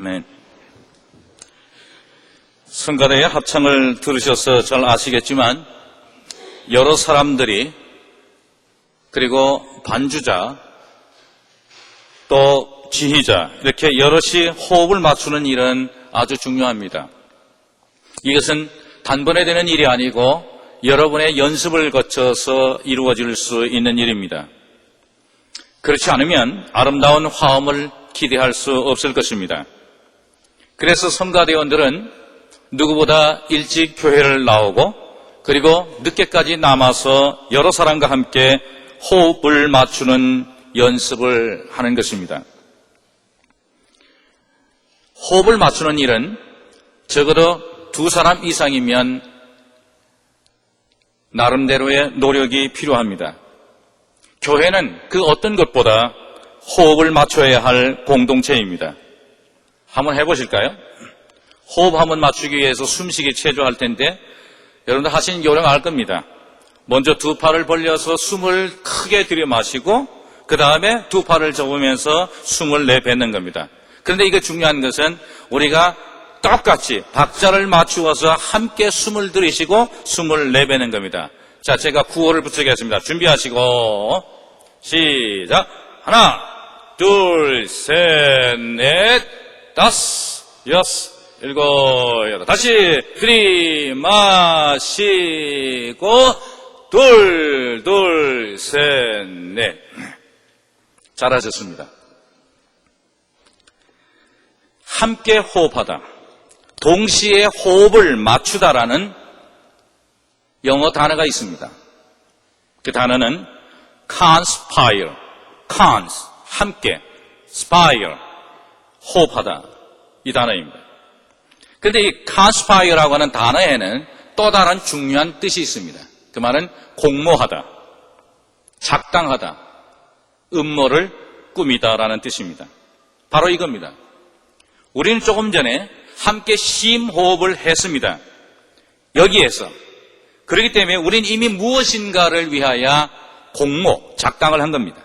네. 성가대의 합창을 들으셔서 잘 아시겠지만 여러 사람들이 그리고 반주자 또 지휘자 이렇게 여럿이 호흡을 맞추는 일은 아주 중요합니다. 이것은 단번에 되는 일이 아니고 여러분의 연습을 거쳐서 이루어질 수 있는 일입니다. 그렇지 않으면 아름다운 화음을 기대할 수 없을 것입니다. 그래서 성가대원들은 누구보다 일찍 교회를 나오고 그리고 늦게까지 남아서 여러 사람과 함께 호흡을 맞추는 연습을 하는 것입니다. 호흡을 맞추는 일은 적어도 2사람 이상이면 나름대로의 노력이 필요합니다. 교회는 그 어떤 것보다 호흡을 맞춰야 할 공동체입니다. 한번 해보실까요? 호흡 한번 맞추기 위해서 숨쉬기 체조할 텐데 여러분들 하신 요령 알 겁니다. 먼저 두 팔을 벌려서 숨을 크게 들이마시고 그 다음에 두 팔을 접으면서 숨을 내뱉는 겁니다. 그런데 이게 중요한 것은 우리가 똑같이 박자를 맞추어서 함께 숨을 들이쉬고 숨을 내뱉는 겁니다. 자, 제가 구호를 붙이겠습니다. 준비하시고 시작. 하나, 둘, 셋, 넷, 다섯, 여섯, 일곱, 여덟. 다시 들이마시고 둘, 둘, 셋, 넷. 잘하셨습니다. 함께 호흡하다, 동시에 호흡을 맞추다라는 영어 단어가 있습니다. 그 단어는 conspire, cons, 함께, spire, 호흡하다, 이 단어입니다. 그런데 이 conspire라고 하는 단어에는 또 다른 중요한 뜻이 있습니다. 그 말은 공모하다, 작당하다, 음모를 꾸미다라는 뜻입니다. 바로 이겁니다. 우리는 조금 전에 함께 심호흡을 했습니다. 여기에서. 그렇기 때문에 우리는 이미 무엇인가를 위하여 공모, 작당을 한 겁니다.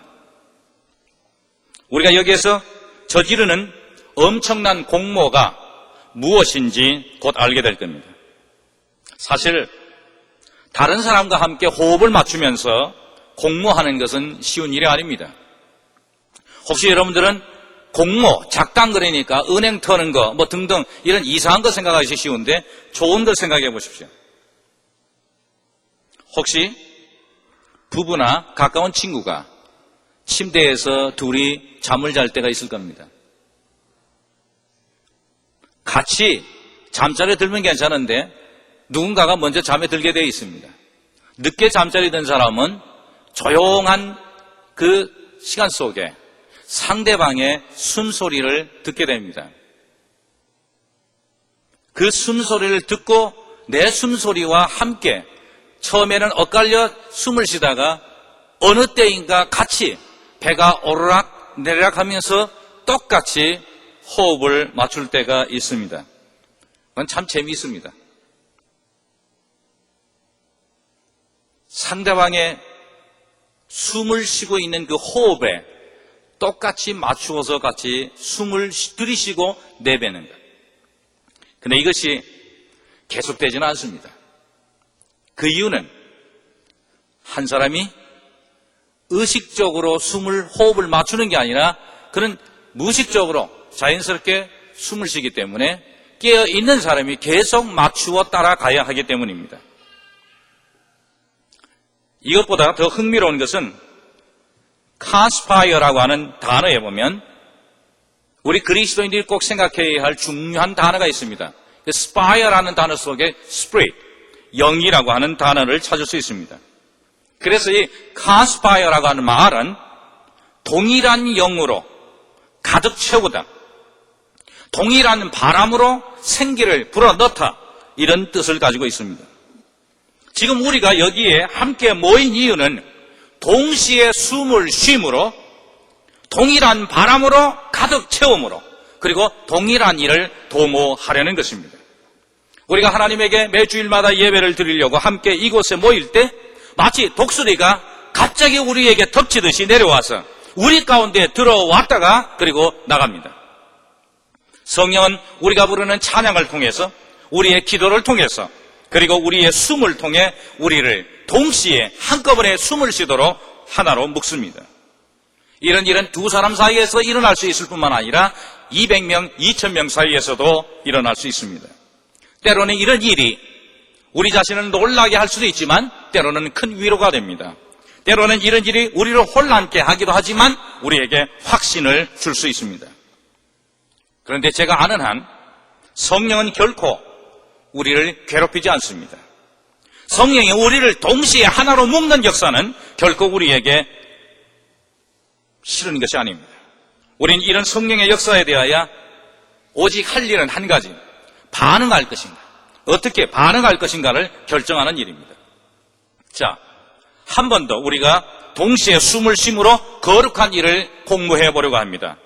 우리가 여기에서 저지르는 엄청난 공모가 무엇인지 곧 알게 될 겁니다. 사실 다른 사람과 함께 호흡을 맞추면서 공모하는 것은 쉬운 일이 아닙니다. 혹시 여러분들은 공모, 작당 그러니까 은행 터는 거, 뭐 등등 이런 이상한 거 생각하기 쉬운데 좋은 걸 생각해 보십시오. 혹시 부부나 가까운 친구가 침대에서 둘이 잠을 잘 때가 있을 겁니다. 같이 잠자리에 들면 괜찮은데 누군가가 먼저 잠에 들게 되어 있습니다. 늦게 잠자리 든 사람은 조용한 그 시간 속에 상대방의 숨소리를 듣게 됩니다. 그 숨소리를 듣고 내 숨소리와 함께 처음에는 엇갈려 숨을 쉬다가 어느 때인가 같이 배가 오르락 내리락 하면서 똑같이 호흡을 맞출 때가 있습니다. 그건 참 재미있습니다. 상대방의 숨을 쉬고 있는 그 호흡에 똑같이 맞추어서 같이 숨을 들이쉬고 내뱉는 것. 그런데 이것이 계속되지는 않습니다. 그 이유는 한 사람이 의식적으로 호흡을 맞추는 게 아니라 그는 무의식적으로 자연스럽게 숨을 쉬기 때문에 깨어있는 사람이 계속 맞추어 따라가야 하기 때문입니다. 이것보다 더 흥미로운 것은 conspire라고 하는 단어에 보면 우리 그리스도인들이 꼭 생각해야 할 중요한 단어가 있습니다. spire라는 단어 속에 spirit, 영이라고 하는 단어를 찾을 수 있습니다. 그래서 이 conspire라고 하는 말은 동일한 영으로 가득 채우다, 동일한 바람으로 생기를 불어넣다, 이런 뜻을 가지고 있습니다. 지금 우리가 여기에 함께 모인 이유는 동시에 숨을 쉼으로, 동일한 바람으로 가득 채움으로, 그리고 동일한 일을 도모하려는 것입니다. 우리가 하나님에게 매주일마다 예배를 드리려고 함께 이곳에 모일 때 마치 독수리가 갑자기 우리에게 덮치듯이 내려와서 우리 가운데 들어왔다가 그리고 나갑니다. 성령은 우리가 부르는 찬양을 통해서, 우리의 기도를 통해서, 그리고 우리의 숨을 통해 우리를 동시에 한꺼번에 숨을 쉬도록 하나로 묶습니다. 이런 일은 두 사람 사이에서 일어날 수 있을 뿐만 아니라 200명, 2000명 사이에서도 일어날 수 있습니다. 때로는 이런 일이 우리 자신을 놀라게 할 수도 있지만 때로는 큰 위로가 됩니다. 때로는 이런 일이 우리를 혼란케 하기도 하지만 우리에게 확신을 줄 수 있습니다. 그런데 제가 아는 한 성령은 결코 우리를 괴롭히지 않습니다. 성령이 우리를 동시에 하나로 묶는 역사는 결코 우리에게 싫은 것이 아닙니다. 우리는 이런 성령의 역사에 대하여 오직 할 일은 한 가지, 반응할 것인가, 어떻게 반응할 것인가를 결정하는 일입니다. 자, 한 번 더 우리가 동시에 숨을 쉼으로 거룩한 일을 공부해 보려고 합니다.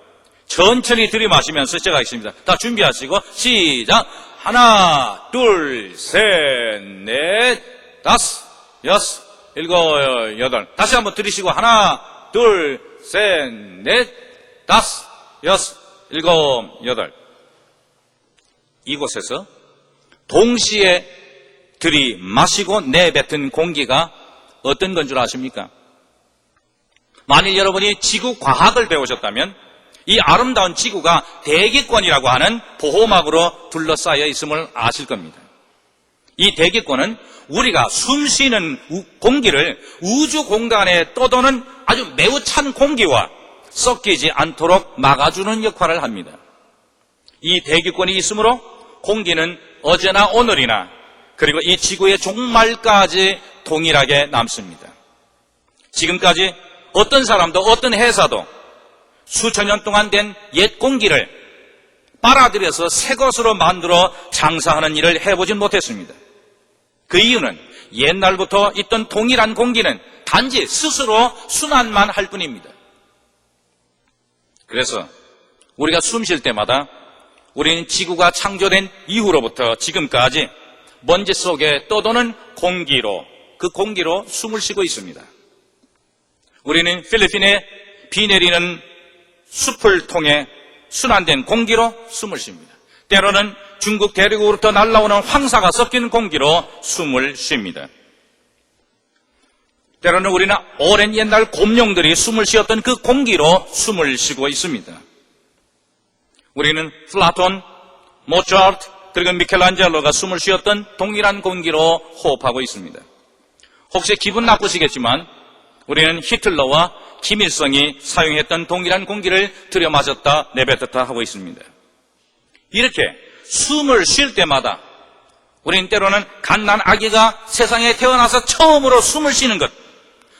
천천히 들이마시면서 제가 하겠습니다. 다 준비하시고 시작! 하나, 둘, 셋, 넷, 다섯, 여섯, 일곱, 여덟. 다시 한번 들이쉬고 하나, 둘, 셋, 넷, 다섯, 여섯, 일곱, 여덟. 이곳에서 동시에 들이마시고 내뱉은 공기가 어떤 건 줄 아십니까? 만일 여러분이 지구 과학을 배우셨다면 이 아름다운 지구가 대기권이라고 하는 보호막으로 둘러싸여 있음을 아실 겁니다. 이 대기권은 우리가 숨 쉬는 공기를 우주 공간에 떠도는 아주 매우 찬 공기와 섞이지 않도록 막아주는 역할을 합니다. 이 대기권이 있으므로 공기는 어제나 오늘이나 그리고 이 지구의 종말까지 동일하게 남습니다. 지금까지 어떤 사람도 어떤 회사도 수천 년 동안 된 옛 공기를 빨아들여서 새 것으로 만들어 장사하는 일을 해보진 못했습니다. 그 이유는 옛날부터 있던 동일한 공기는 단지 스스로 순환만 할 뿐입니다. 그래서 우리가 숨 쉴 때마다 우리는 지구가 창조된 이후로부터 지금까지 먼지 속에 떠도는 공기로, 그 공기로 숨을 쉬고 있습니다. 우리는 필리핀에 비 내리는 숲을 통해 순환된 공기로 숨을 쉽니다. 때로는 중국 대륙으로부터 날아오는 황사가 섞인 공기로 숨을 쉽니다. 때로는 우리는 오랜 옛날 곰룡들이 숨을 쉬었던 그 공기로 숨을 쉬고 있습니다. 우리는 플라톤, 모차르트, 그리고 미켈란젤로가 숨을 쉬었던 동일한 공기로 호흡하고 있습니다. 혹시 기분 나쁘시겠지만 우리는 히틀러와 김일성이 사용했던 동일한 공기를 들여마셨다 내뱉었다 하고 있습니다. 이렇게 숨을 쉴 때마다 우리는 때로는 갓난 아기가 세상에 태어나서 처음으로 숨을 쉬는 것,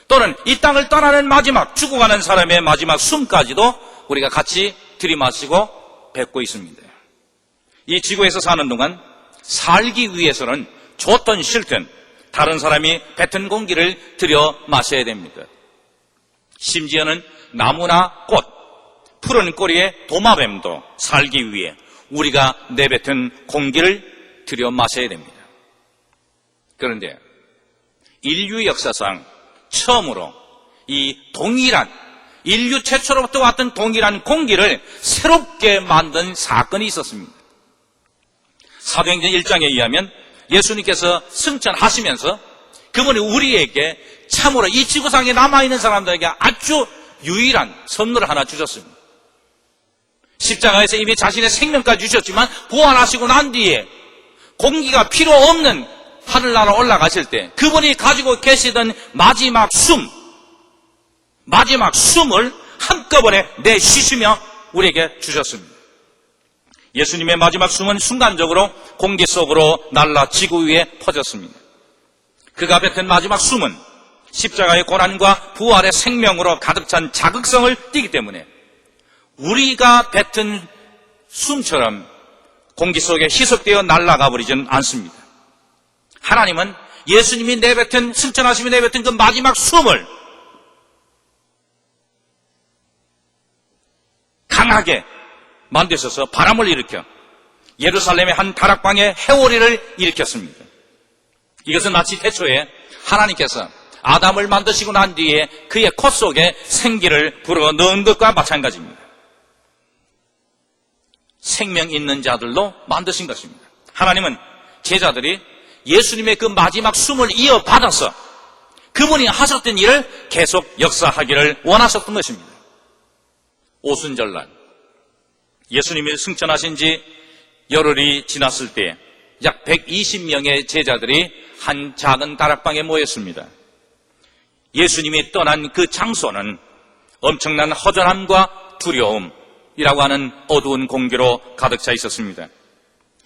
또는 이 땅을 떠나는 마지막, 죽어가는 사람의 마지막 숨까지도 우리가 같이 들이마시고 뱉고 있습니다. 이 지구에서 사는 동안 살기 위해서는 좋든 싫든 다른 사람이 뱉은 공기를 들여 마셔야 됩니다. 심지어는 나무나 꽃, 푸른 꼬리의 도마뱀도 살기 위해 우리가 내뱉은 공기를 들여 마셔야 됩니다. 그런데 인류 역사상 처음으로 이 동일한, 인류 최초로부터 왔던 동일한 공기를 새롭게 만든 사건이 있었습니다. 사도행전 1장에 의하면 예수님께서 승천하시면서 그분이 우리에게 참으로 이 지구상에 남아있는 사람들에게 아주 유일한 선물을 하나 주셨습니다. 십자가에서 이미 자신의 생명까지 주셨지만 부활하시고 난 뒤에 공기가 필요 없는 하늘나라 올라가실 때 그분이 가지고 계시던 마지막 숨을 한꺼번에 내쉬시며 우리에게 주셨습니다. 예수님의 마지막 숨은 순간적으로 공기 속으로 날아 지구 위에 퍼졌습니다. 그가 뱉은 마지막 숨은 십자가의 고난과 부활의 생명으로 가득 찬 자극성을 띠기 때문에 우리가 뱉은 숨처럼 공기 속에 희석되어 날아가 버리지는 않습니다. 하나님은 예수님이 내뱉은, 승천하심이 내뱉은 그 마지막 숨을 강하게 만드셔서 바람을 일으켜 예루살렘의 한 다락방에 해오리를 일으켰습니다. 이것은 마치 태초에 하나님께서 아담을 만드시고 난 뒤에 그의 코 속에 생기를 불어넣은 것과 마찬가지입니다. 생명 있는 자들로 만드신 것입니다. 하나님은 제자들이 예수님의 그 마지막 숨을 이어받아서 그분이 하셨던 일을 계속 역사하기를 원하셨던 것입니다. 오순절날 예수님이 승천하신 지 열흘이 지났을 때 약 120명의 제자들이 한 작은 다락방에 모였습니다. 예수님이 떠난 그 장소는 엄청난 허전함과 두려움이라고 하는 어두운 공기로 가득 차 있었습니다.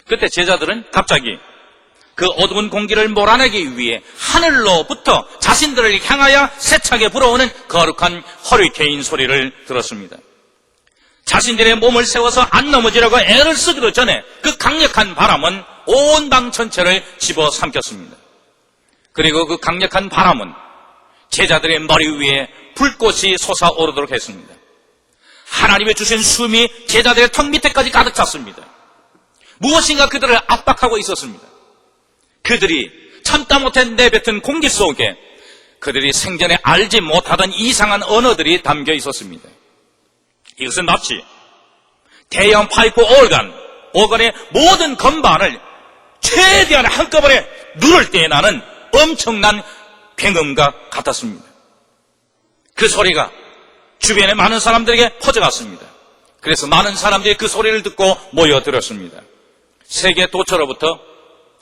그때 제자들은 갑자기 그 어두운 공기를 몰아내기 위해 하늘로부터 자신들을 향하여 세차게 불어오는 거룩한 허리케인 소리를 들었습니다. 자신들의 몸을 세워서 안 넘어지려고 애를 쓰기도 전에 그 강력한 바람은 온 방 전체를 집어삼켰습니다. 그리고 그 강력한 바람은 제자들의 머리 위에 불꽃이 솟아오르도록 했습니다. 하나님의 주신 숨이 제자들의 턱 밑에까지 가득 찼습니다. 무엇인가 그들을 압박하고 있었습니다. 그들이 참다 못해 내뱉은 공기 속에 그들이 생전에 알지 못하던 이상한 언어들이 담겨 있었습니다. 이것은 마치 대형 파이프 오건의 모든 건반을 최대한 한꺼번에 누를 때 나는 엄청난 굉음과 같았습니다. 그 소리가 주변의 많은 사람들에게 퍼져갔습니다. 그래서 많은 사람들이 그 소리를 듣고 모여들었습니다. 세계 도처로부터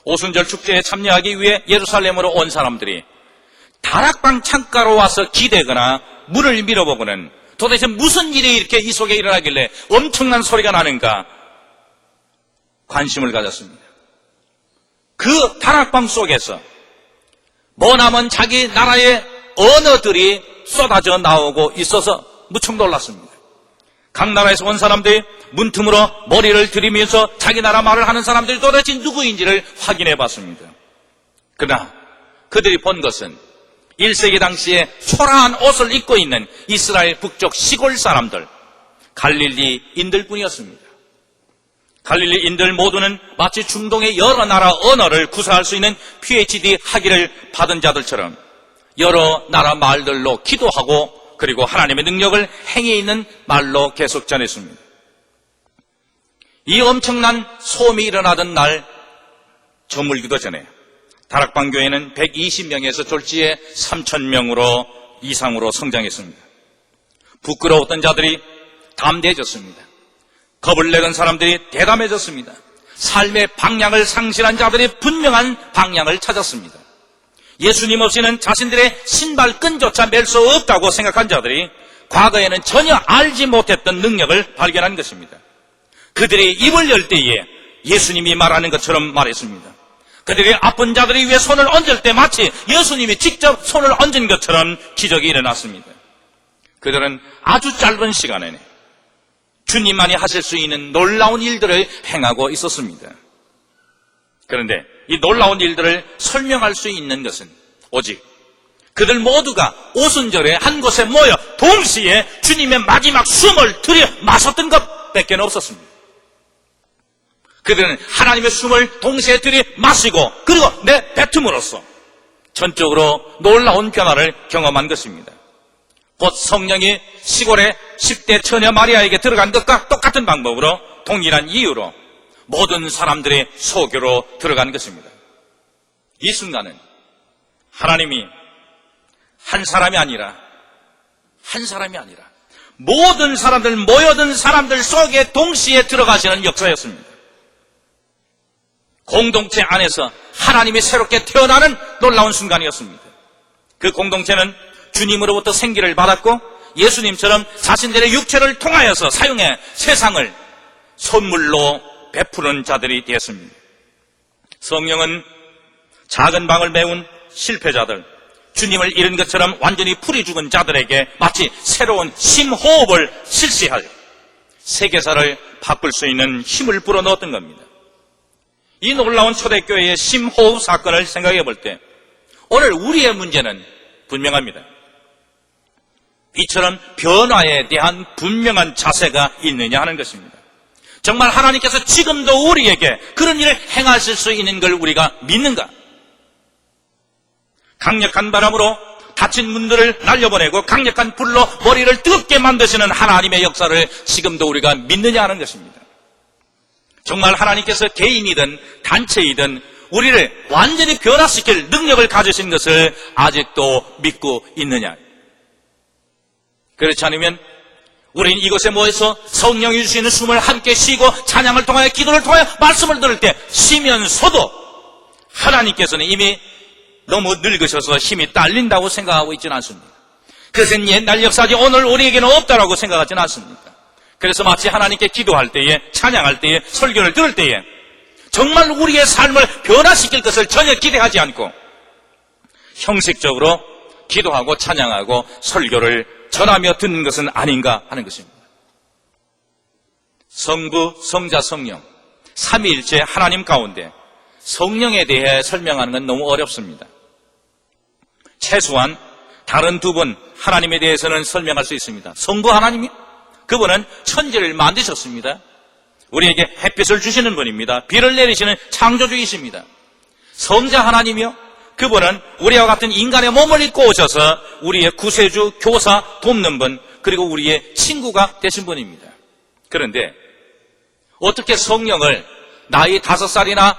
오순절 축제에 참여하기 위해 예루살렘으로 온 사람들이 다락방 창가로 와서 기대거나 문을 밀어보고는 도대체 무슨 일이 이렇게 이 속에 일어나길래 엄청난 소리가 나는가 관심을 가졌습니다. 그 다락방 속에서 머나먼 자기 나라의 언어들이 쏟아져 나오고 있어서 무척 놀랐습니다. 각 나라에서 온 사람들이 문틈으로 머리를 들이면서 자기 나라 말을 하는 사람들이 도대체 누구인지를 확인해 봤습니다. 그러나 그들이 본 것은 1세기 당시에 초라한 옷을 입고 있는 이스라엘 북쪽 시골 사람들, 갈릴리인들 뿐이었습니다. 갈릴리인들 모두는 마치 중동의 여러 나라 언어를 구사할 수 있는 PhD 학위를 받은 자들처럼 여러 나라 말들로 기도하고 그리고 하나님의 능력을 행해 있는 말로 계속 전했습니다. 이 엄청난 소음이 일어나던 날 저물기도 전에 다락방 교회는 120명에서 졸지에 3,000명으로 이상으로 성장했습니다. 부끄러웠던 자들이 담대해졌습니다. 겁을 내던 사람들이 대담해졌습니다. 삶의 방향을 상실한 자들이 분명한 방향을 찾았습니다. 예수님 없이는 자신들의 신발끈조차 맬 수 없다고 생각한 자들이 과거에는 전혀 알지 못했던 능력을 발견한 것입니다. 그들이 입을 열 때에 예수님이 말하는 것처럼 말했습니다. 그들이 아픈 자들이 위에 손을 얹을 때 마치 예수님이 직접 손을 얹은 것처럼 기적이 일어났습니다. 그들은 아주 짧은 시간에 주님만이 하실 수 있는 놀라운 일들을 행하고 있었습니다. 그런데 이 놀라운 일들을 설명할 수 있는 것은 오직 그들 모두가 오순절에 한 곳에 모여 동시에 주님의 마지막 숨을 들여 마셨던 것밖에 없었습니다. 그들은 하나님의 숨을 동시에 들여 마시고 그리고 내뱉음으로써 전적으로 놀라운 변화를 경험한 것입니다. 곧 성령이 시골의 10대 처녀 마리아에게 들어간 것과 똑같은 방법으로 동일한 이유로 모든 사람들의 소교로 들어간 것입니다. 이 순간은 하나님이 한 사람이 아니라 모든 사람들, 모여든 사람들 속에 동시에 들어가시는 역사였습니다. 공동체 안에서 하나님이 새롭게 태어나는 놀라운 순간이었습니다. 그 공동체는 주님으로부터 생기를 받았고 예수님처럼 자신들의 육체를 통하여서 사용해 세상을 선물로 베푸는 자들이 되었습니다. 성령은 작은 방을 메운 실패자들, 주님을 잃은 것처럼 완전히 풀이 죽은 자들에게 마치 새로운 심호흡을 실시하여 세계사를 바꿀 수 있는 힘을 불어넣었던 겁니다. 이 놀라운 초대교회의 심호흡 사건을 생각해 볼 때 오늘 우리의 문제는 분명합니다. 이처럼 변화에 대한 분명한 자세가 있느냐 하는 것입니다. 정말 하나님께서 지금도 우리에게 그런 일을 행하실 수 있는 걸 우리가 믿는가? 강력한 바람으로 닫힌 문들을 날려보내고 강력한 불로 머리를 뜨겁게 만드시는 하나님의 역사를 지금도 우리가 믿느냐 하는 것입니다. 정말 하나님께서 개인이든 단체이든 우리를 완전히 변화시킬 능력을 가지신 것을 아직도 믿고 있느냐? 그렇지 않으면 우리는 이곳에 모여서 성령이 주시는 숨을 함께 쉬고 찬양을 통하여 기도를 통하여 말씀을 들을 때 쉬면서도 하나님께서는 이미 너무 늙으셔서 힘이 딸린다고 생각하고 있지는 않습니다. 그것은 옛날 역사지 오늘 우리에게는 없다라고 생각하지는 않습니까? 그래서 마치 하나님께 기도할 때에, 찬양할 때에, 설교를 들을 때에 정말 우리의 삶을 변화시킬 것을 전혀 기대하지 않고 형식적으로 기도하고 찬양하고 설교를 전하며 듣는 것은 아닌가 하는 것입니다. 성부, 성자, 성령 삼위일체 하나님 가운데 성령에 대해 설명하는 건 너무 어렵습니다. 최소한 다른 두 분 하나님에 대해서는 설명할 수 있습니다. 성부 하나님이 그분은 천지를 만드셨습니다. 우리에게 햇빛을 주시는 분입니다. 비를 내리시는 창조주이십니다. 성자 하나님이요, 그분은 우리와 같은 인간의 몸을 입고 오셔서 우리의 구세주, 교사, 돕는 분, 그리고 우리의 친구가 되신 분입니다. 그런데 어떻게 성령을 나이 5살이나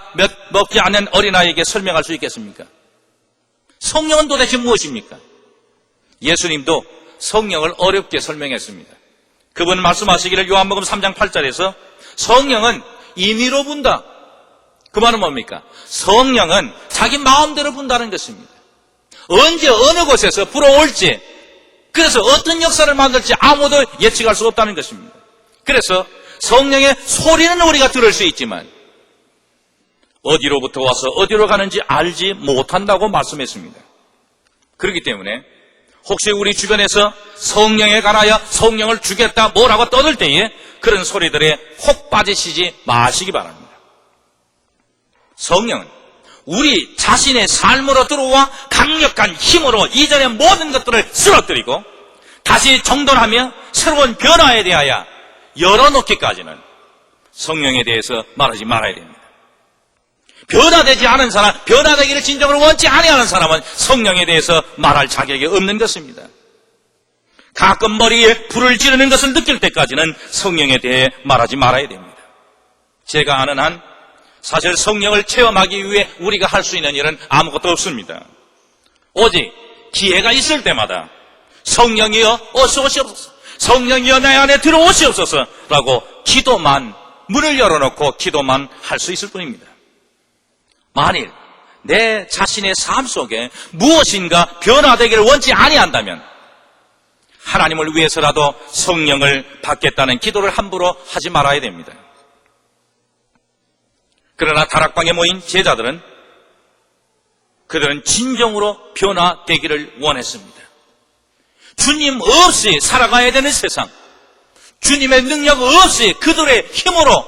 먹지 않는 어린아이에게 설명할 수 있겠습니까? 성령은 도대체 무엇입니까? 예수님도 성령을 어렵게 설명했습니다. 그분 말씀하시기를 요한복음 3장 8절에서 성령은 임의로 분다. 그 말은 뭡니까? 성령은 자기 마음대로 분다는 것입니다. 언제 어느 곳에서 불어올지, 그래서 어떤 역사를 만들지 아무도 예측할 수 없다는 것입니다. 그래서 성령의 소리는 우리가 들을 수 있지만 어디로부터 와서 어디로 가는지 알지 못한다고 말씀했습니다. 그렇기 때문에 혹시 우리 주변에서 성령에 관하여 성령을 주겠다 뭐라고 떠들 때에 그런 소리들에 혹 빠지시지 마시기 바랍니다. 성령은 우리 자신의 삶으로 들어와 강력한 힘으로 이전의 모든 것들을 쓰러뜨리고 다시 정돈하며 새로운 변화에 대하여 열어놓기까지는 성령에 대해서 말하지 말아야 됩니다. 변화되지 않은 사람, 변화되기를 진정으로 원치 아니하는 사람은 성령에 대해서 말할 자격이 없는 것입니다. 가끔 머리에 불을 지르는 것을 느낄 때까지는 성령에 대해 말하지 말아야 됩니다. 제가 아는 한 사실 성령을 체험하기 위해 우리가 할 수 있는 일은 아무것도 없습니다. 오직 기회가 있을 때마다 성령이여 어서 오시옵소서, 성령이여 내 안에 들어오시옵소서 라고 기도만, 문을 열어놓고 기도만 할 수 있을 뿐입니다. 만일 내 자신의 삶 속에 무엇인가 변화되기를 원치 아니한다면 하나님을 위해서라도 성령을 받겠다는 기도를 함부로 하지 말아야 됩니다. 그러나 다락방에 모인 제자들은 그들은 진정으로 변화되기를 원했습니다. 주님 없이 살아가야 되는 세상, 주님의 능력 없이 그들의 힘으로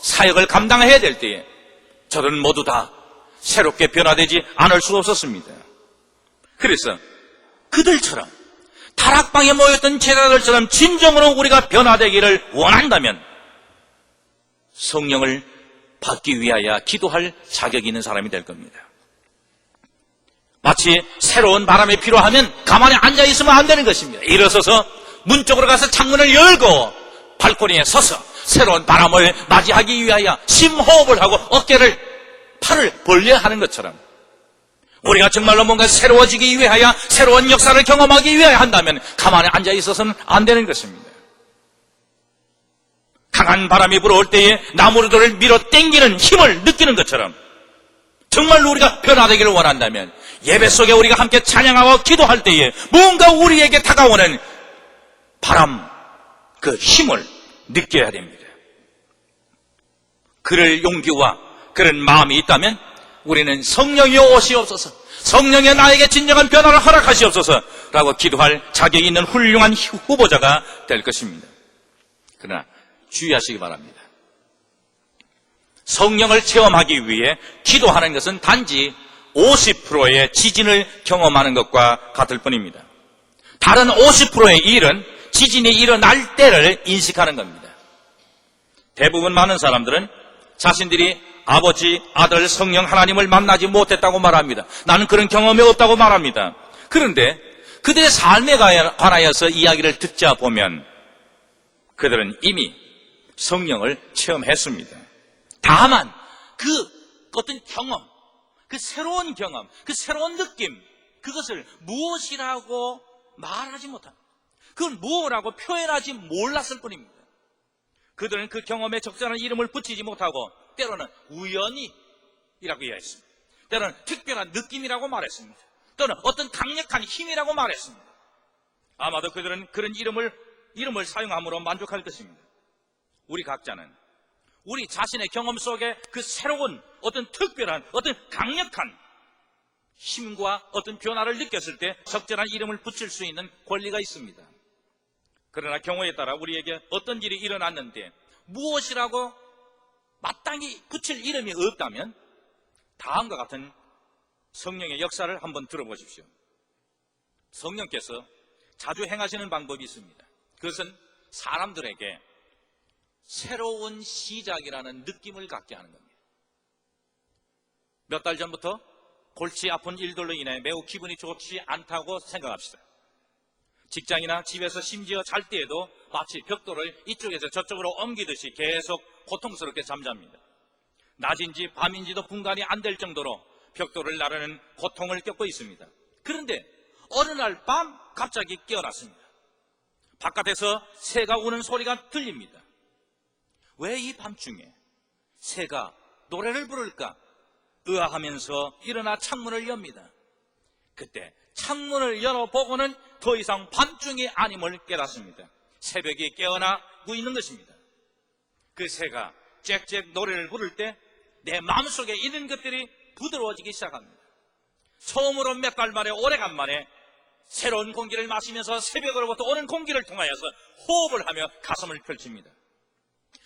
사역을 감당해야 될 때에 저들은 모두 다 새롭게 변화되지 않을 수 없었습니다. 그래서 그들처럼 다락방에 모였던 제자들처럼 진정으로 우리가 변화되기를 원한다면 성령을 받기 위하여 기도할 자격이 있는 사람이 될 겁니다. 마치 새로운 바람이 필요하면 가만히 앉아있으면 안 되는 것입니다. 일어서서 문 쪽으로 가서 창문을 열고 발코니에 서서 새로운 바람을 맞이하기 위하여 심호흡을 하고 팔을 벌려야 하는 것처럼 우리가 정말로 뭔가 새로워지기 위하여 새로운 역사를 경험하기 위하여 한다면 가만히 앉아있어서는 안 되는 것입니다. 강한 바람이 불어올 때에 나무들을 밀어 당기는 힘을 느끼는 것처럼 정말로 우리가 변화되기를 원한다면 예배 속에 우리가 함께 찬양하고 기도할 때에 뭔가 우리에게 다가오는 바람, 그 힘을 느껴야 됩니다. 그럴 용기와 그런 마음이 있다면 우리는 성령이여 오시옵소서, 성령의 나에게 진정한 변화를 허락하시옵소서 라고 기도할 자격이 있는 훌륭한 후보자가 될 것입니다. 그러나 주의하시기 바랍니다. 성령을 체험하기 위해 기도하는 것은 단지 50%의 지진을 경험하는 것과 같을 뿐입니다. 다른 50%의 일은 지진이 일어날 때를 인식하는 겁니다. 대부분 많은 사람들은 자신들이 아버지, 아들, 성령, 하나님을 만나지 못했다고 말합니다. 나는 그런 경험이 없다고 말합니다. 그런데 그들의 삶에 관하여서 이야기를 듣자 보면 그들은 이미 성령을 체험했습니다. 다만 그 어떤 경험, 그 새로운 경험, 그 새로운 느낌, 그것을 무엇이라고 말하지 못합니다. 그걸 무엇이라고 표현하지 몰랐을 뿐입니다. 그들은 그 경험에 적절한 이름을 붙이지 못하고 때로는 우연이라고 이해했습니다. 때로는 특별한 느낌이라고 말했습니다. 또는 어떤 강력한 힘이라고 말했습니다. 아마도 그들은 그런 이름을 사용함으로 만족할 것입니다. 우리 각자는 우리 자신의 경험 속에 그 새로운 어떤 특별한 어떤 강력한 힘과 어떤 변화를 느꼈을 때 적절한 이름을 붙일 수 있는 권리가 있습니다. 그러나 경우에 따라 우리에게 어떤 일이 일어났는데 무엇이라고 마땅히 붙일 이름이 없다면 다음과 같은 성령의 역사를 한번 들어보십시오. 성령께서 자주 행하시는 방법이 있습니다. 그것은 사람들에게 새로운 시작이라는 느낌을 갖게 하는 겁니다. 몇 달 전부터 골치 아픈 일들로 인해 매우 기분이 좋지 않다고 생각합시다. 직장이나 집에서 심지어 잘 때에도 마치 벽돌을 이쪽에서 저쪽으로 옮기듯이 계속 고통스럽게 잠잡니다. 낮인지 밤인지도 분간이 안 될 정도로 벽돌을 나르는 고통을 겪고 있습니다. 그런데 어느 날 밤 갑자기 깨어났습니다. 바깥에서 새가 우는 소리가 들립니다. 왜 이 밤중에 새가 노래를 부를까? 의아하면서 일어나 창문을 엽니다. 그때 창문을 열어보고는 더 이상 밤중이 아님을 깨닫습니다. 새벽이 깨어나고 있는 것입니다. 그 새가 짹짹 노래를 부를 때 내 마음속에 있는 것들이 부드러워지기 시작합니다. 처음으로 몇 달 만에 오래간만에 새로운 공기를 마시면서 새벽으로부터 오는 공기를 통하여서 호흡을 하며 가슴을 펼칩니다.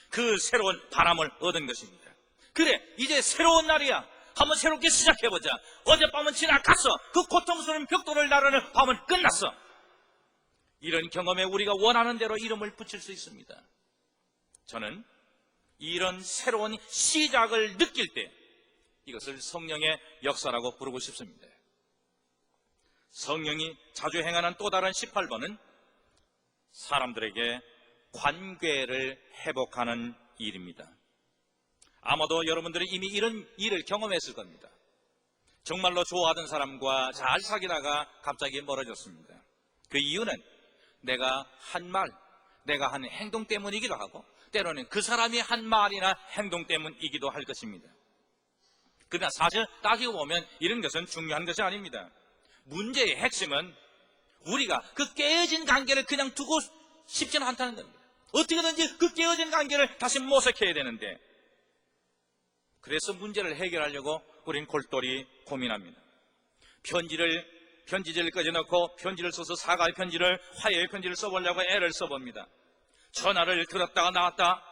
그 새로운 바람을 얻은 것입니다. 그래, 이제 새로운 날이야. 한번 새롭게 시작해보자. 어젯밤은 지나갔어. 그 고통스러운 벽돌을 나르는 밤은 끝났어. 이런 경험에 우리가 원하는 대로 이름을 붙일 수 있습니다. 저는 이런 새로운 시작을 느낄 때 이것을 성령의 역사라고 부르고 싶습니다. 성령이 자주 행하는 또 다른 18번은 사람들에게 관계를 회복하는 일입니다. 아마도 여러분들이 이미 이런 일을 경험했을 겁니다. 정말로 좋아하던 사람과 잘 사귀다가 갑자기 멀어졌습니다. 그 이유는 내가 한 말, 내가 한 행동 때문이기도 하고 때로는 그 사람이 한 말이나 행동 때문이기도 할 것입니다. 그러나 사실 따지고 보면 이런 것은 중요한 것이 아닙니다. 문제의 핵심은 우리가 그 깨어진 관계를 그냥 두고 싶지는 않다는 겁니다. 어떻게든지 그 깨어진 관계를 다시 모색해야 되는데 그래서 문제를 해결하려고 우린 골똘히 고민합니다. 편지지를 꺼져놓고 편지를 써서 사과의 편지를, 화해의 편지를 써보려고 애를 써봅니다. 전화를 들었다가 나왔다.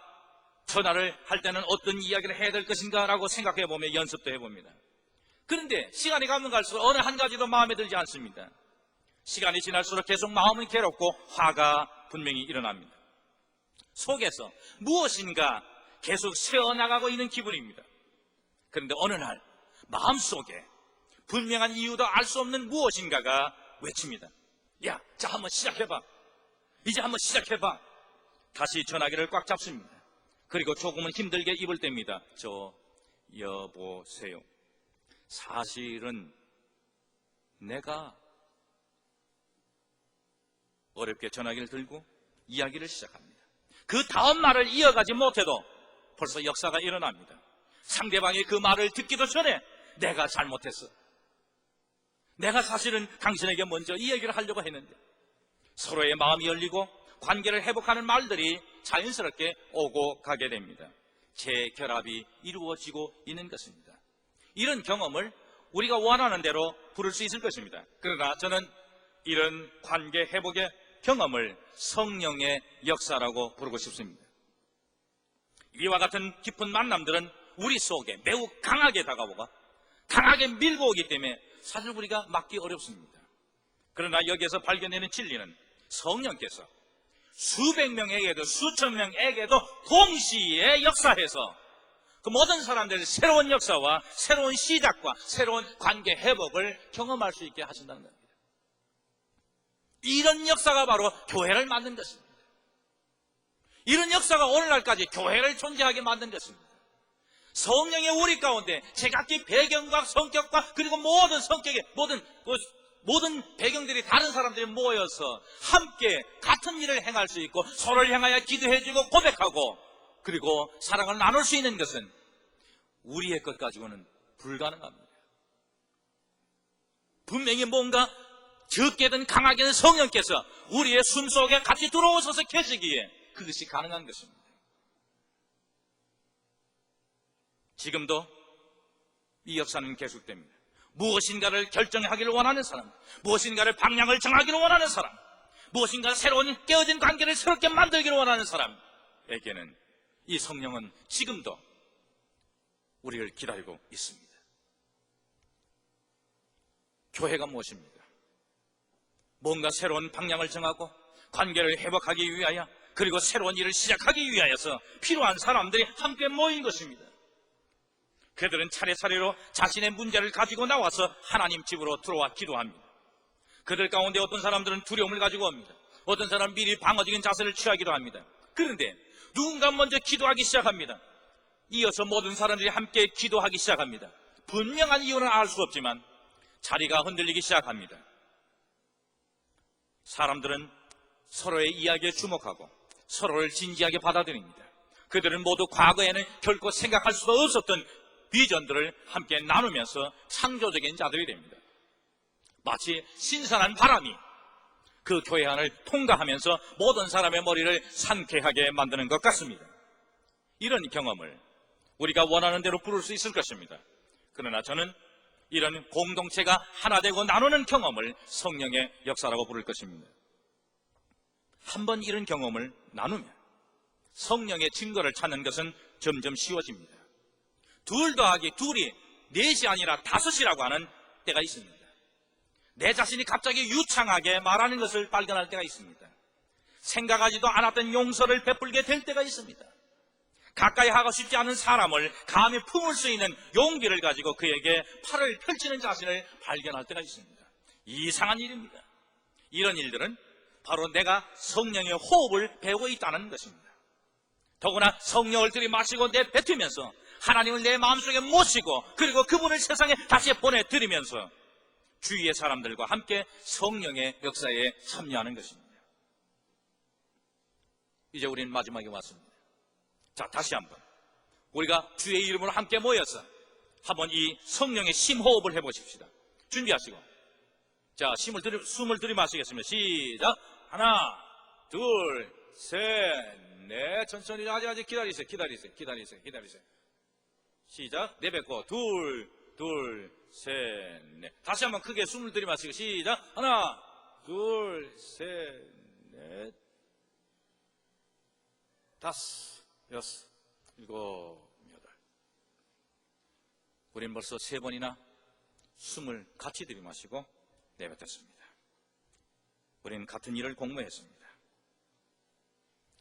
전화를 할 때는 어떤 이야기를 해야 될 것인가 라고 생각해보며 연습도 해봅니다. 그런데 시간이 가면 갈수록 어느 한 가지도 마음에 들지 않습니다. 시간이 지날수록 계속 마음은 괴롭고 화가 분명히 일어납니다. 속에서 무엇인가 계속 새어나가고 있는 기분입니다. 그런데 어느 날 마음속에 분명한 이유도 알 수 없는 무엇인가가 외칩니다. 야, 자 한번 시작해봐. 이제 한번 시작해봐. 다시 전화기를 꽉 잡습니다. 그리고 조금은 힘들게 입을 뗍니다. 여보세요. 사실은 내가 어렵게 전화기를 들고 이야기를 시작합니다. 그 다음 말을 이어가지 못해도 벌써 역사가 일어납니다. 상대방이 그 말을 듣기도 전에 내가 잘못했어. 내가 사실은 당신에게 먼저 이 얘기를 하려고 했는데 서로의 마음이 열리고 관계를 회복하는 말들이 자연스럽게 오고 가게 됩니다. 재결합이 이루어지고 있는 것입니다. 이런 경험을 우리가 원하는 대로 부를 수 있을 것입니다. 그러나 저는 이런 관계 회복의 경험을 성령의 역사라고 부르고 싶습니다. 이와 같은 깊은 만남들은 우리 속에 매우 강하게 다가오고 강하게 밀고 오기 때문에 사실 우리가 막기 어렵습니다. 그러나 여기에서 발견되는 진리는 성령께서 수백 명에게도 수천 명에게도 동시에 역사해서 그 모든 사람들의 새로운 역사와 새로운 시작과 새로운 관계 회복을 경험할 수 있게 하신다는 겁니다. 이런 역사가 바로 교회를 만든 것입니다. 이런 역사가 오늘날까지 교회를 존재하게 만든 것입니다. 성령의 우리 가운데 제각기 배경과 성격과 그리고 모든 성격의 모든 배경들이 다른 사람들이 모여서 함께 같은 일을 행할 수 있고 서로를 향하여 기도해주고 고백하고 그리고 사랑을 나눌 수 있는 것은 우리의 것 가지고는 불가능합니다. 분명히 뭔가 적게든 강하게든 성령께서 우리의 숨속에 같이 들어오셔서 계시기에 그것이 가능한 것입니다. 지금도 이 역사는 계속됩니다. 무엇인가를 결정하기를 원하는 사람, 무엇인가를 방향을 정하기를 원하는 사람, 무엇인가 새로운 깨어진 관계를 새롭게 만들기를 원하는 사람에게는 이 성령은 지금도 우리를 기다리고 있습니다. 교회가 무엇입니까? 뭔가 새로운 방향을 정하고 관계를 회복하기 위하여 그리고 새로운 일을 시작하기 위하여서 필요한 사람들이 함께 모인 것입니다. 그들은 차례차례로 자신의 문제를 가지고 나와서 하나님 집으로 들어와 기도합니다. 그들 가운데 어떤 사람들은 두려움을 가지고 옵니다. 어떤 사람은 미리 방어적인 자세를 취하기도 합니다. 그런데 누군가 먼저 기도하기 시작합니다. 이어서 모든 사람들이 함께 기도하기 시작합니다. 분명한 이유는 알 수 없지만 자리가 흔들리기 시작합니다. 사람들은 서로의 이야기에 주목하고 서로를 진지하게 받아들입니다. 그들은 모두 과거에는 결코 생각할 수도 없었던 비전들을 함께 나누면서 창조적인 자들이 됩니다. 마치 신선한 바람이 그 교회 안을 통과하면서 모든 사람의 머리를 상쾌하게 만드는 것 같습니다. 이런 경험을 우리가 원하는 대로 부를 수 있을 것입니다. 그러나 저는 이런 공동체가 하나 되고 나누는 경험을 성령의 역사라고 부를 것입니다. 한번 이런 경험을 나누면 성령의 증거를 찾는 것은 점점 쉬워집니다. 2 더하기 2이 4이 아니라 5이라고 하는 때가 있습니다. 내 자신이 갑자기 유창하게 말하는 것을 발견할 때가 있습니다. 생각하지도 않았던 용서를 베풀게 될 때가 있습니다. 가까이 하고 싶지 않은 사람을 감히 품을 수 있는 용기를 가지고 그에게 팔을 펼치는 자신을 발견할 때가 있습니다. 이상한 일입니다. 이런 일들은 바로 내가 성령의 호흡을 배우고 있다는 것입니다. 더구나 성령을 들이마시고 내뱉으면서 하나님을 내 마음속에 모시고 그리고 그분을 세상에 다시 보내드리면서 주위의 사람들과 함께 성령의 역사에 참여하는 것입니다. 이제 우리는 마지막에 왔습니다. 자, 다시 한번 우리가 주의 이름으로 함께 모여서 한번 이 성령의 심호흡을 해보십시다. 준비하시고 자, 숨을 들이마시겠습니다. 시작. 하나, 둘, 셋, 넷. 천천히 아직 기다리세요. 시작. 내뱉고 둘, 셋, 넷. 다시 한번 크게 숨을 들이마시고 시작. 하나, 둘, 셋, 넷, 다섯, 여섯, 일곱, 여덟. 우린 벌써 3번이나 숨을 같이 들이마시고 내뱉었습니다. 우리는 같은 일을 공모했습니다.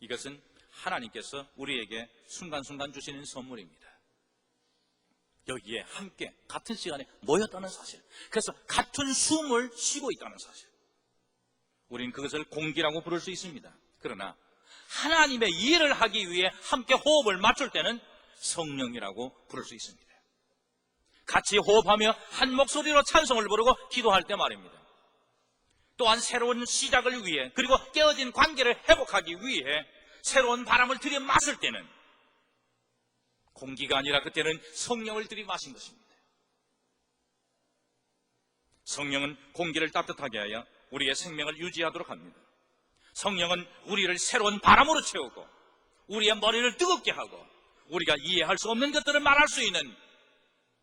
이것은 하나님께서 우리에게 순간순간 주시는 선물입니다. 여기에 함께 같은 시간에 모였다는 사실, 그래서 같은 숨을 쉬고 있다는 사실, 우리는 그것을 공기라고 부를 수 있습니다. 그러나 하나님의 일을 하기 위해 함께 호흡을 맞출 때는 성령이라고 부를 수 있습니다. 같이 호흡하며 한 목소리로 찬송을 부르고 기도할 때 말입니다. 또한 새로운 시작을 위해 그리고 깨어진 관계를 회복하기 위해 새로운 바람을 들이마실 때는 공기가 아니라 그때는 성령을 들이마신 것입니다. 성령은 공기를 따뜻하게 하여 우리의 생명을 유지하도록 합니다. 성령은 우리를 새로운 바람으로 채우고 우리의 머리를 뜨겁게 하고 우리가 이해할 수 없는 것들을 말할 수 있는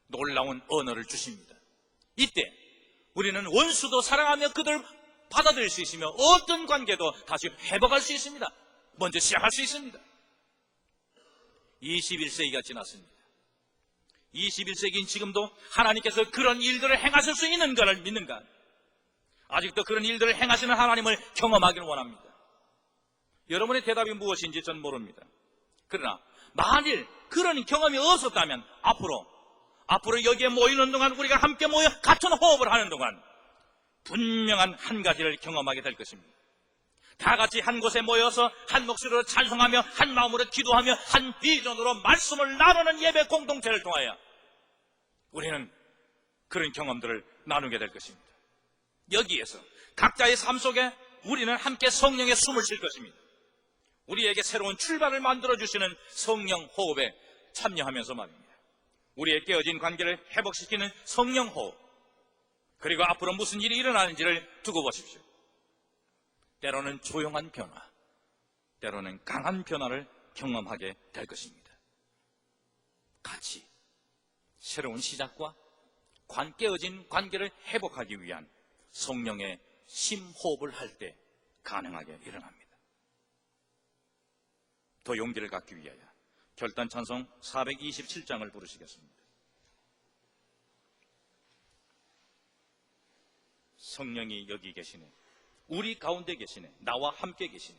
놀라운 언어를 주십니다. 이때 우리는 원수도 사랑하며 그들 받아들일 수 있으며 어떤 관계도 다시 회복할 수 있습니다. 먼저 시작할 수 있습니다. 21세기가 지났습니다. 21세기인 지금도 하나님께서 그런 일들을 행하실 수 있는 것을 믿는가? 아직도 그런 일들을 행하시는 하나님을 경험하기를 원합니다. 여러분의 대답이 무엇인지 전 모릅니다. 그러나 만일 그런 경험이 없었다면 앞으로 여기에 모이는 동안 우리가 함께 모여 같은 호흡을 하는 동안 분명한 한 가지를 경험하게 될 것입니다. 다 같이 한 곳에 모여서 한 목소리로 찬송하며 한 마음으로 기도하며 한 비전으로 말씀을 나누는 예배 공동체를 통하여 우리는 그런 경험들을 나누게 될 것입니다. 여기에서 각자의 삶 속에 우리는 함께 성령의 숨을 쉴 것입니다. 우리에게 새로운 출발을 만들어주시는 성령 호흡에 참여하면서 말입니다. 우리의 깨어진 관계를 회복시키는 성령 호흡, 그리고 앞으로 무슨 일이 일어나는지를 두고 보십시오. 때로는 조용한 변화, 때로는 강한 변화를 경험하게 될 것입니다. 같이 새로운 시작과 깨어진 관계를 회복하기 위한 성령의 심호흡을 할 때 가능하게 일어납니다. 더 용기를 갖기 위하여 결단 찬송 427장을 부르시겠습니다. 성령이 여기 계시네. 우리 가운데 계시네. 나와 함께 계시네.